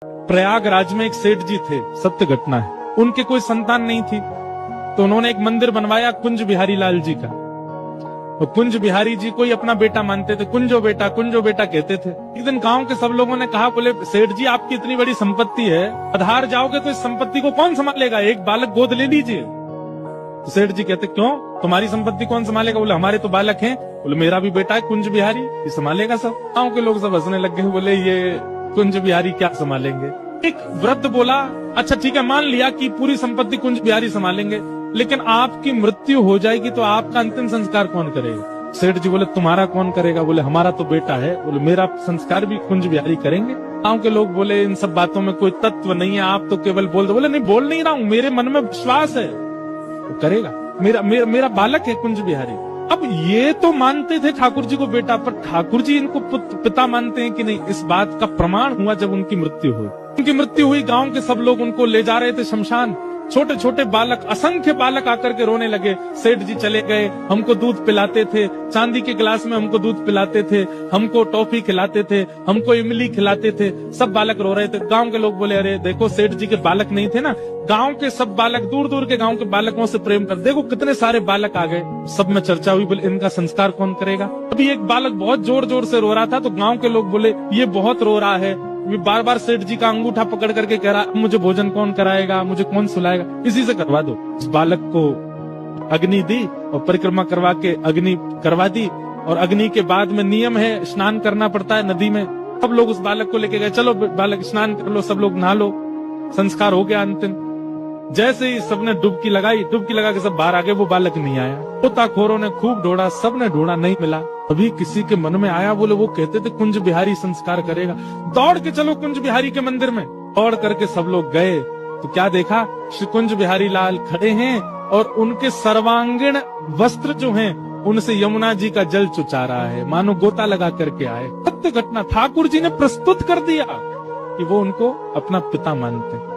प्रयागराज में एक सेठ जी थे, सत्य घटना है। उनके कोई संतान नहीं थी, तो उन्होंने एक मंदिर बनवाया कुंज बिहारी लाल जी का। और कुंज बिहारी जी को ही अपना बेटा मानते थे, कुंजो बेटा कहते थे। एक दिन गांव के सब लोगों ने कहा, बोले सेठ जी आपकी इतनी बड़ी संपत्ति है, आधार जाओगे तो इस संपत्ति को कौन संभालेगा, एक बालक गोद ले लीजिए। तो सेठ जी कहते क्यों, तुम्हारी संपत्ति कौन संभालेगा? बोले हमारे तो बालक हैं। बोले मेरा भी बेटा है कुंज बिहारी, ये संभालेगा सब। गांव के लोग सब हंसने लग गए, बोले ये कुंज बिहारी क्या संभालेंगे। एक वृद्ध बोला, अच्छा ठीक है, मान लिया कि पूरी संपत्ति कुंज बिहारी संभालेंगे, लेकिन आपकी मृत्यु हो जाएगी तो आपका अंतिम संस्कार कौन करेगा? सेठ जी बोले तुम्हारा कौन करेगा? बोले हमारा तो बेटा है। बोले मेरा संस्कार भी कुंज बिहारी करेंगे। गांव के लोग बोले इन सब बातों में कोई तत्व नहीं है, आप तो केवल बोल दो। बोले नहीं, बोल नहीं रहा हूँ, मेरे मन में विश्वास है वो करेगा, मेरा बालक है कुंज बिहारी। अब ये तो मानते थे ठाकुर जी को बेटा, पर ठाकुर जी इनको पिता मानते हैं कि नहीं, इस बात का प्रमाण हुआ जब उनकी मृत्यु हुई। उनकी मृत्यु हुई, गांव के सब लोग उनको ले जा रहे थे शमशान। छोटे छोटे बालक, असंख्य बालक आकर के रोने लगे। सेठ जी चले गए, हमको दूध पिलाते थे, चांदी के गिलास में हमको दूध पिलाते थे, हमको टॉफी खिलाते थे, हमको इमली खिलाते थे। सब बालक रो रहे थे। गांव के लोग बोले अरे देखो सेठ जी के बालक नहीं थे ना, गांव के सब बालक, दूर दूर के गांव के बालकों से प्रेम कर, देखो कितने सारे बालक आ गए। सब में चर्चा हुई, बोले इनका संस्कार कौन करेगा। अभी एक बालक बहुत जोर जोर से रो रहा था, तो गांव के लोग बोले ये बहुत रो रहा है, बार बार सेठ जी का अंगूठा पकड़ करके कह रहा मुझे भोजन कौन कराएगा, मुझे कौन सुलाएगा, इसी से करवा दो। इस बालक को अग्नि दी और परिक्रमा करवा के अग्नि करवा दी। और अग्नि के बाद में नियम है, स्नान करना पड़ता है नदी में। सब लोग उस बालक को लेके गए, चलो बालक स्नान कर लो, सब लोग नहा लो। संस्कार हो गया अंतिम। जैसे ही सबने डुबकी लगाई, डुबकी लगा के सब बाहर आ गए, वो बालक नहीं आया। गोताखोरों ने खूब ढूंढा, सबने ढूंढा, नहीं मिला। अभी किसी के मन में आया, बोले वो कहते थे कुंज बिहारी संस्कार करेगा, दौड़ के चलो कुंज बिहारी के मंदिर में। दौड़ करके सब लोग गए तो क्या देखा, श्री कुंज बिहारी लाल खड़े हैं और उनके सर्वांगीण वस्त्र जो हैं उनसे यमुना जी का जल चुचा रहा है, मानो गोता लगा करके आए। सत्य घटना ठाकुर जी ने प्रस्तुत कर दिया कि वो उनको अपना पिता मानते हैं।